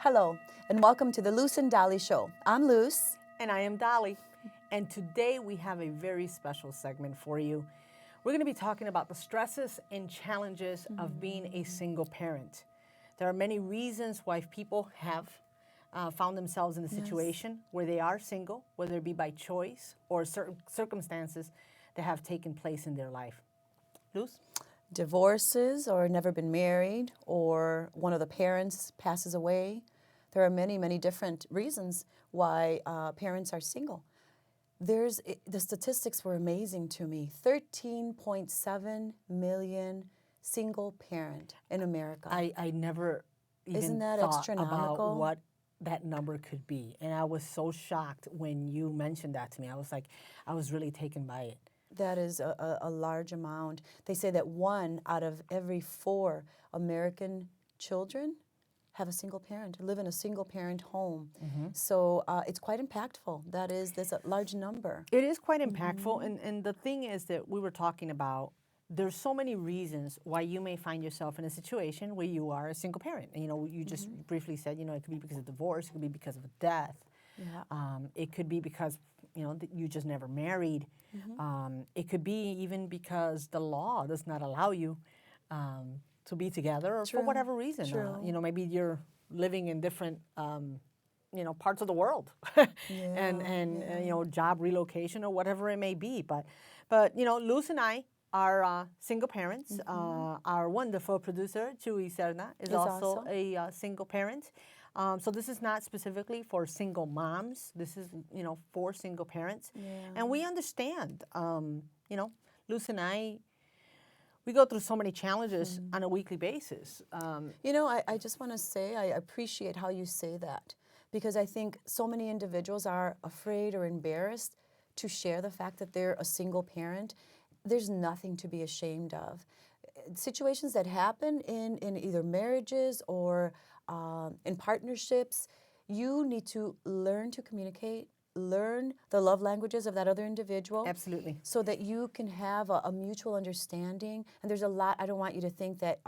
Hello, and welcome to the Luz and Dolly Show. I'm Luz. And I am Dolly. And today we have a very special segment for you. We're going to be talking about the stresses and challenges of being a single parent. There are many reasons why people have found themselves in the situation where they are single, whether it be by choice or certain circumstances that have taken place in their life. Luz? Divorces, or never been married, or one of the parents passes away. There are many, many different reasons why parents are single. The statistics were amazing to me. 13.7 million single parent in America. I never even Isn't that thought astronomical? about what that number could be. And I was so shocked when you mentioned that to me. I was really taken by it. That is a large amount. They say that 1 out of every 4 American children have a single parent, live in a single parent home. So it's quite impactful. There's a large number. It is quite impactful. And the thing is that we were talking about, there's so many reasons why you may find yourself in a situation where you are a single parent. And, you just briefly said, it could be because of divorce, it could be because of a death. Yeah. It could be because, that you just never married. It could be even because the law does not allow you to be together, or for whatever reason. Maybe you're living in different, parts of the world, and job relocation or whatever it may be. But Luz and I are single parents. Our wonderful producer, Chuy Serna, is also a single parent. So this is not specifically for single moms. This is, for single parents. Yeah. And we understand, Luz and I, we go through so many challenges on a weekly basis. I just want to say I appreciate how you say that, because I think so many individuals are afraid or embarrassed to share the fact that they're a single parent. There's nothing to be ashamed of. Situations that happen in either marriages or in partnerships, you need to learn to communicate, learn the love languages of that other individual. Absolutely. So that you can have a mutual understanding. And there's a lot, I don't want you to think that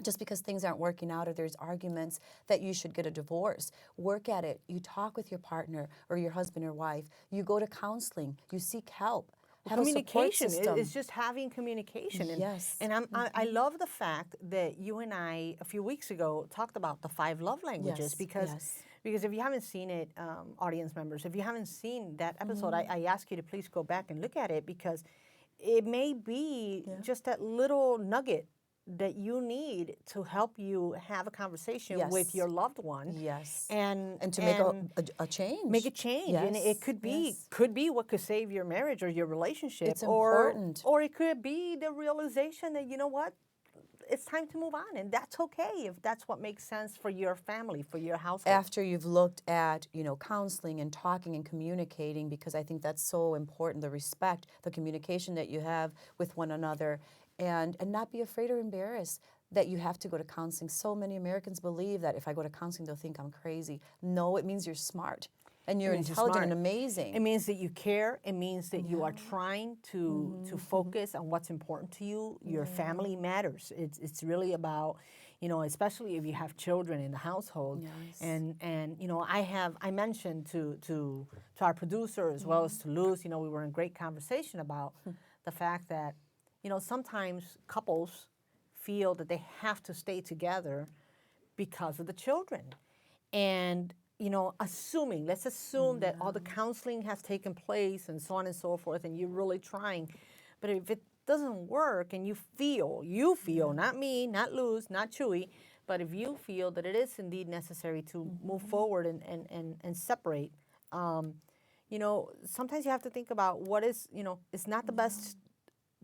just because things aren't working out or there's arguments that you should get a divorce. Work at it. You talk with your partner or your husband or wife. You go to counseling. You seek help. Have Communication a support system. is just having communication. Yes. And I love the fact that you and I, a few weeks ago, talked about the 5 love languages. Yes. Because if you haven't seen it, audience members, if you haven't seen that episode, I ask you to please go back and look at it, because it may be just that little nugget that you need to help you have a conversation with your loved one. Yes. And to make a change. Make a change. Yes. And it could be what could save your marriage or your relationship. It's important. Or it could be the realization that, it's time to move on, and that's okay if that's what makes sense for your family, for your household. After you've looked at, counseling and talking and communicating, because I think that's so important, the respect, the communication that you have with one another, and not be afraid or embarrassed that you have to go to counseling. So many Americans believe that if I go to counseling, they'll think I'm crazy. No, it means you're smart. And you're intelligent and amazing. It means that you care. It means that you are trying to focus on what's important to you. Your family matters. It's really about, especially if you have children in the household. Yes. And I mentioned to our producer as well as to Luz, we were in great conversation about the fact that, sometimes couples feel that they have to stay together because of the children. And let's assume that all the counseling has taken place and so on and so forth, and you're really trying. But if it doesn't work and you feel, not me, not Luz, not Chuy, but if you feel that it is indeed necessary to move forward and separate, sometimes you have to think about what is, it's not the best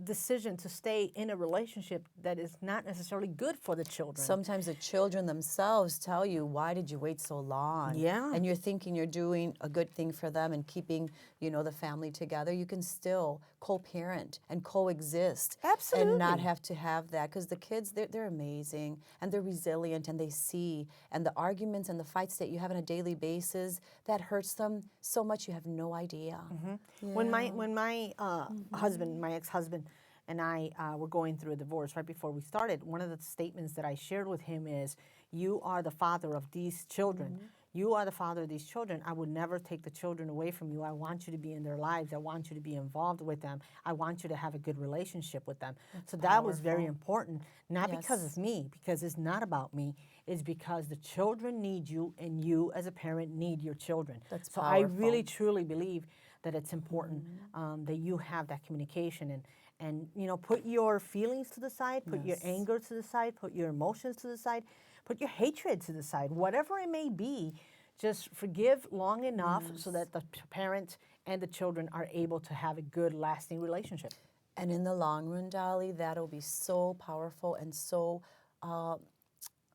decision to stay in a relationship that is not necessarily good for the children. Sometimes the children themselves tell you, why did you wait so long? Yeah. And you're thinking you're doing a good thing for them and keeping, the family together. You can still co-parent and coexist. Absolutely. And not have to have that, because the kids, they're amazing and they're resilient and they see. And the arguments and the fights that you have on a daily basis, that hurts them so much you have no idea. Yeah. When my husband, my ex-husband, and I were going through a divorce right before we started, one of the statements that I shared with him is, you are the father of these children. You are the father of these children. I would never take the children away from you. I want you to be in their lives. I want you to be involved with them. I want you to have a good relationship with them. So that was very important, not because Yes. of me, because it's not about me. It's because the children need you, and you as a parent need your children. That's so I powerful. really, truly believe that it's important that you have that communication, and you know, put your feelings to the side, put your Yes. anger to the side, put your emotions to the side, put your hatred to the side, whatever it may be. Just forgive long enough so that the parent and the children are able to have a good, lasting relationship. And in the long run, Dolly, that'll be so powerful and so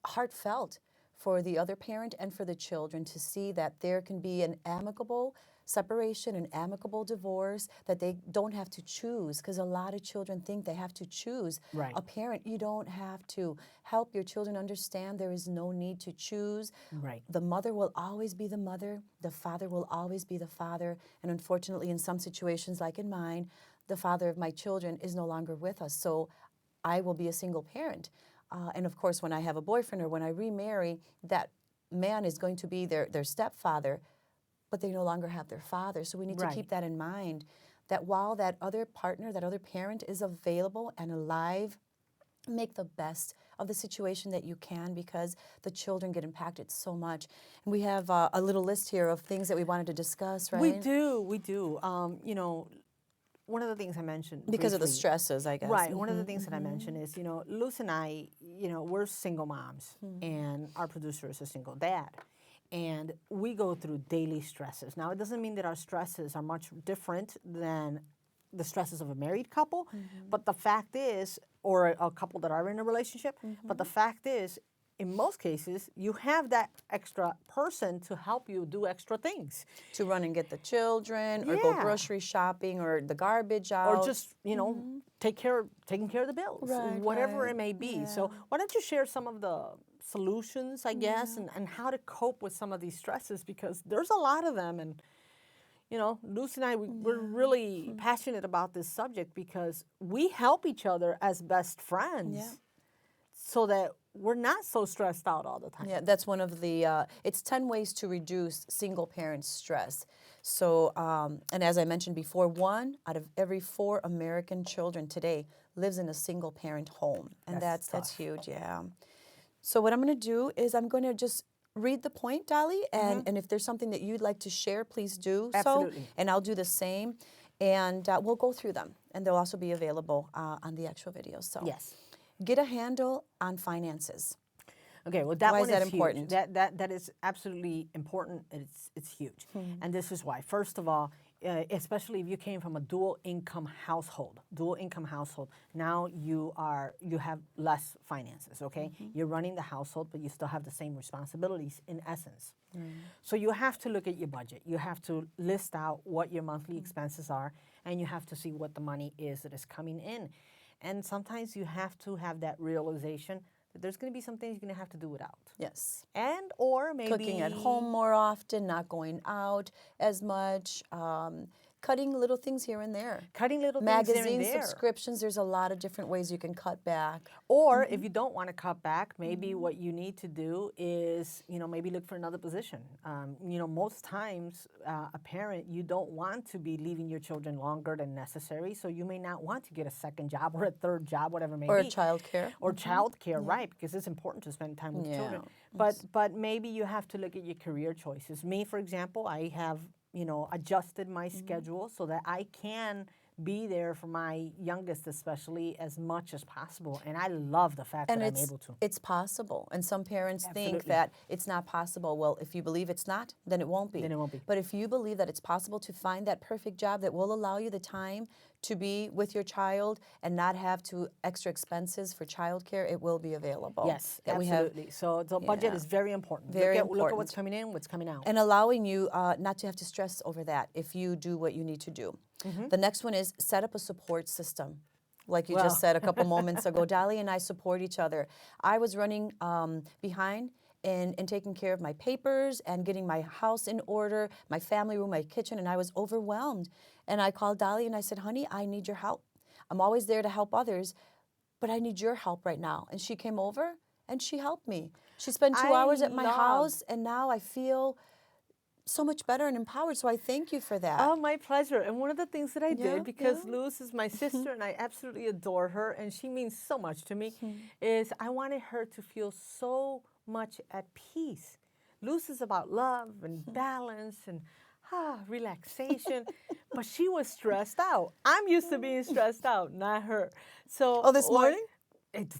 heartfelt for the other parent and for the children to see that there can be an amicable separation, an amicable divorce, that they don't have to choose, because a lot of children think they have to choose. Right. A parent, you don't have to. Help your children understand there is no need to choose. Right. The mother will always be the mother, the father will always be the father, and unfortunately in some situations like in mine, the father of my children is no longer with us, so I will be a single parent. And of course, when I have a boyfriend or when I remarry, that man is going to be their stepfather, but they no longer have their father. So we need to keep that in mind, that while that other partner, that other parent is available and alive, make the best of the situation that you can, because the children get impacted so much. And we have a little list here of things that we wanted to discuss, right? We do. You know, one of the things I mentioned Because of the briefly- stresses, I guess. Right. One of the things that I mentioned is, you know, Luz and I, you know, we're single moms, and our producer is a single dad. And we go through daily stresses. Now, it doesn't mean that our stresses are much different than the stresses of a married couple, but the fact is, or a couple that are in a relationship, but the fact is, in most cases, you have that extra person to help you do extra things. To run and get the children, or go Yeah. grocery shopping, or the garbage out. Or just, you know, taking care of the bills, Right, whatever right. it may be. So Yeah. why don't you share some of the solutions, I guess, and how to cope with some of these stresses, because there's a lot of them. And, you know, Luz and I, we're really passionate about this subject because we help each other as best friends so that we're not so stressed out all the time. Yeah, that's one of the, it's 10 ways to reduce single parent stress. So, and as I mentioned before, 1 out of every 4 American children today lives in a single parent home. And That's that's tough. huge, yeah. So what I'm going to do is I'm going to just read the point, Dolly, and if there's something that you'd like to share, please do Absolutely. so. And I'll do the same. And we'll go through them. And they'll also be available on the actual video. So Yes. get a handle on finances. Okay, well, that Why one is that huge. important? That is absolutely important. It's huge, and this is why. First of all, especially if you came from a dual income household, now you have less finances. Okay, you're running the household, but you still have the same responsibilities in essence. So you have to look at your budget. You have to list out what your monthly expenses are, and you have to see what the money is that is coming in. And sometimes you have to have that realization that there's going to be some things you're going to have to do without. Yes. And or maybe Cooking at home more often, not going out as much, cutting little things here and there. Cutting little things Magazine here and there. subscriptions, there's a lot of different ways you can cut back. Or if you don't want to cut back, maybe what you need to do is, maybe look for another position. Most times, a parent, you don't want to be leaving your children longer than necessary, so you may not want to get a second job or a third job, whatever it may Or be. childcare. Or childcare, right? Because it's important to spend time with children. But maybe you have to look at your career choices. Me, for example, I have adjusted my schedule so that I can be there for my youngest, especially, as much as possible. And I love the fact that I'm able to. It's possible. And some parents think Absolutely. that it's not possible. Well, if you believe it's not, then it won't be. Then it won't be. But if you believe that it's possible to find that perfect job that will allow you the time to be with your child and not have to extra expenses for childcare, it will be available. Yes, That we absolutely. So the budget Yeah. is very important. Very Look at important. what's coming in, what's coming out. And allowing you not to have to stress over that if you do what you need to do. The next one is set up a support system. Like you just said a couple moments ago, Dolly and I support each other. I was running behind in taking care of my papers and getting my house in order, my family room, my kitchen, and I was overwhelmed. And I called Dolly and I said, honey, I need your help. I'm always there to help others, but I need your help right now. And she came over and she helped me. She spent 2 hours at my house, and now I feel so much better and empowered. So I thank you for that. Oh, my pleasure. And one of the things that I Yeah, did, because yeah. Luz is my sister and I absolutely adore her and she means so much to me, is I wanted her to feel so much at peace. Luz is about love and balance and relaxation, but she was stressed out. I'm used to being stressed out, not her. So Oh, this morning?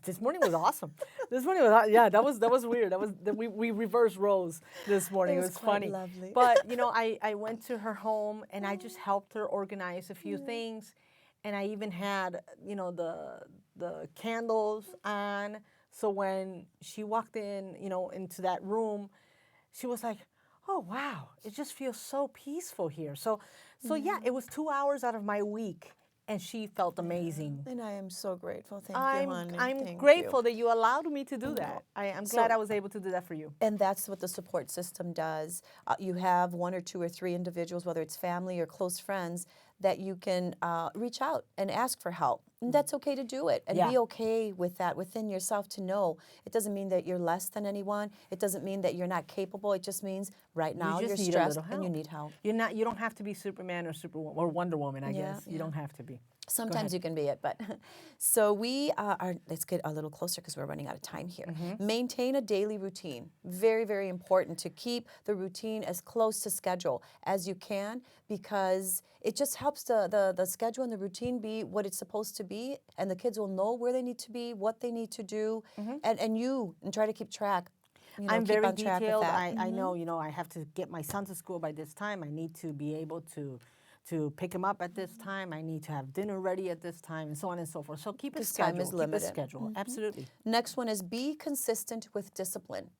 This morning was awesome. This morning was yeah, that was weird. We reversed roles this morning. It It was was quite funny. lovely. But I went to her home and I just helped her organize a few things, and I even had the candles on. So when she walked in into that room, she was like, "Oh wow, it just feels so peaceful here." So yeah, it was 2 hours out of my week. And she felt amazing. And I am so grateful. Thank you, honey. I'm Thank grateful you. that you allowed me to do that. I'm glad I was able to do that for you. And that's what the support system does. You have 1 or 2 or 3 individuals, whether it's family or close friends, that you can reach out and ask for help. And that's okay to do it. And Yeah. be okay with that within yourself, to know it doesn't mean that you're less than anyone. It doesn't mean that you're not capable. It just means right now You you're just need a stressed little and you help. need help. You don't have to be Superman or Superwoman or Wonder Woman, I guess. You don't have to be. Sometimes you can be it, but so we are, let's get a little closer because we're running out of time here. Maintain a daily routine. Very, very important to keep the routine as close to schedule as you can, because it just helps the schedule and the routine be what it's supposed to be, and the kids will know where they need to be, what they need to do, and try to keep track. I'm keep very on track with detailed. that. I know, I have to get my son to school by this time. I need to be able to pick him up at this time. I need to have dinner ready at this time, and so on and so forth. So keep a Because schedule. time is Keep a limited. schedule. Absolutely. Next one is be consistent with discipline.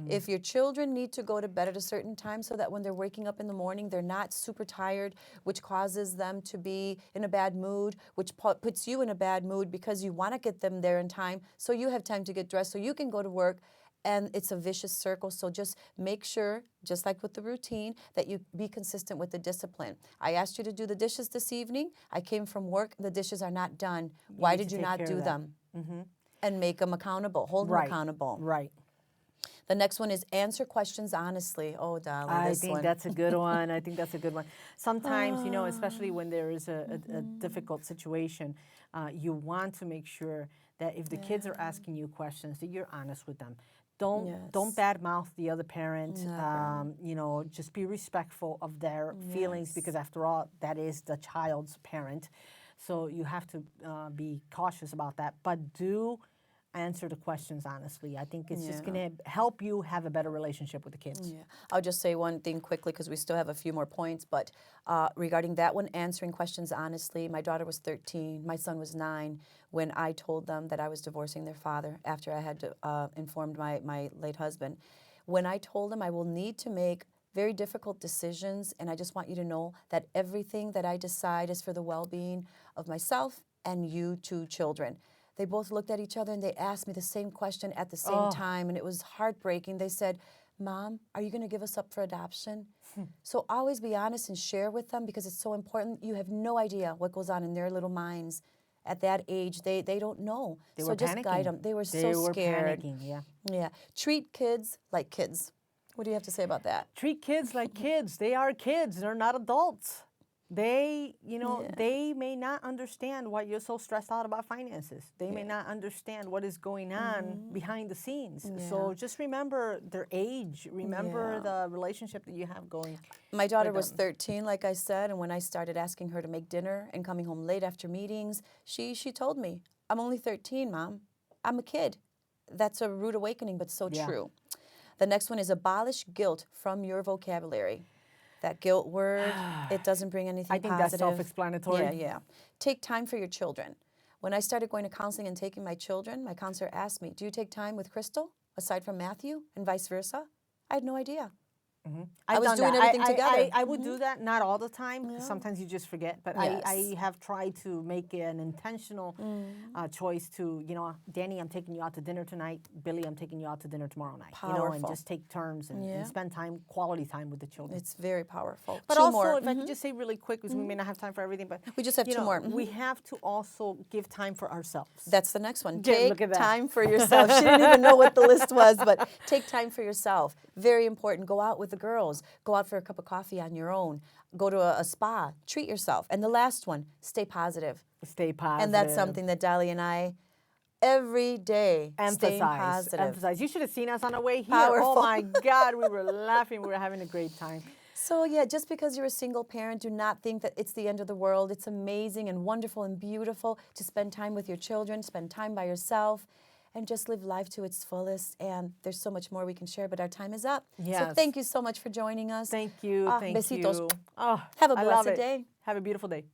If your children need to go to bed at a certain time so that when they're waking up in the morning, they're not super tired, which causes them to be in a bad mood, which puts you in a bad mood because you want to get them there in time so you have time to get dressed so you can go to work. And it's a vicious circle. So just make sure, just like with the routine, that you be consistent with the discipline. I asked you to do the dishes this evening. I came from work. The dishes are not done. Why need did to you take not care do of that. them? And make them accountable. Hold them Right. accountable. Right. The next one is answer questions honestly. Oh, Dolly, I this think one. that's a good one. I think that's a good one. Sometimes, especially when there is a difficult situation, you want to make sure that if the kids are asking you questions, that you're honest with them. Don't badmouth the other parent. Just be respectful of their feelings, because after all, that is the child's parent. So you have to be cautious about that. But do answer the questions honestly. I think it's just going to help you have a better relationship with the kids. Yeah. I'll just say one thing quickly because we still have a few more points, but regarding that one, answering questions honestly, my daughter was 13, my son was 9 when I told them that I was divorcing their father after I had informed my late husband. When I told them I will need to make very difficult decisions, and I just want you to know that everything that I decide is for the well-being of myself and you 2 children. They both looked at each other and they asked me the same question at the same time, and it was heartbreaking. They said, "Mom, are you going to give us up for adoption?" So always be honest and share with them, because it's so important. You have no idea what goes on in their little minds. At that age, they don't know. So just guide them. They were so scared. Panicking, yeah. Yeah. Treat kids like kids. What do you have to say about that? Treat kids like kids. They are kids. They're not adults. They, they may not understand why you're so stressed out about finances. They may not understand what is going on behind the scenes. So just remember their age. Remember the relationship that you have going. My daughter was 13, like I said, and when I started asking her to make dinner and coming home late after meetings, she told me, "I'm only 13, Mom. I'm a kid." That's a rude awakening, but so true. The next one is abolish guilt from your vocabulary. That guilt word, it doesn't bring anything positive. I think that's self-explanatory. Yeah. Take time for your children. When I started going to counseling and taking my children, my counselor asked me, "Do you take time with Crystal, aside from Matthew, and vice versa?" I had no idea. I was done doing that. everything I, together. I would do that, not all the time, 'cause Yeah. sometimes you just forget. But Yes. I have tried to make an intentional choice to, Danny, I'm taking you out to dinner tonight. Billy, I'm taking you out to dinner tomorrow night. And Powerful. just take turns and Yeah. spend quality time with the children. It's very powerful. But Two also, more. if I could just say really quick, because we may not have time for everything, but We just have two more. We have to also give time for ourselves. That's the next one. Yeah, Take look at that. time for yourself. She didn't even know what the list was, but take time for yourself. Very important. Go out with the girls. Go out for a cup of coffee on your own. Go to a spa. Treat yourself. And the last one, stay positive. Stay positive. And that's something that Dolly and I, every day, staying positive. Emphasize. You should have seen us on the way here. Powerful. Oh my God, we were laughing. We were having a great time. So yeah, just because you're a single parent, do not think that it's the end of the world. It's amazing and wonderful and beautiful to spend time with your children, spend time by yourself, and just live life to its fullest. And there's so much more we can share, but our time is up. Yes. So thank you so much for joining us. Thank you. Thank besitos. you. Oh, Have a I love blessed it. day. Have a beautiful day.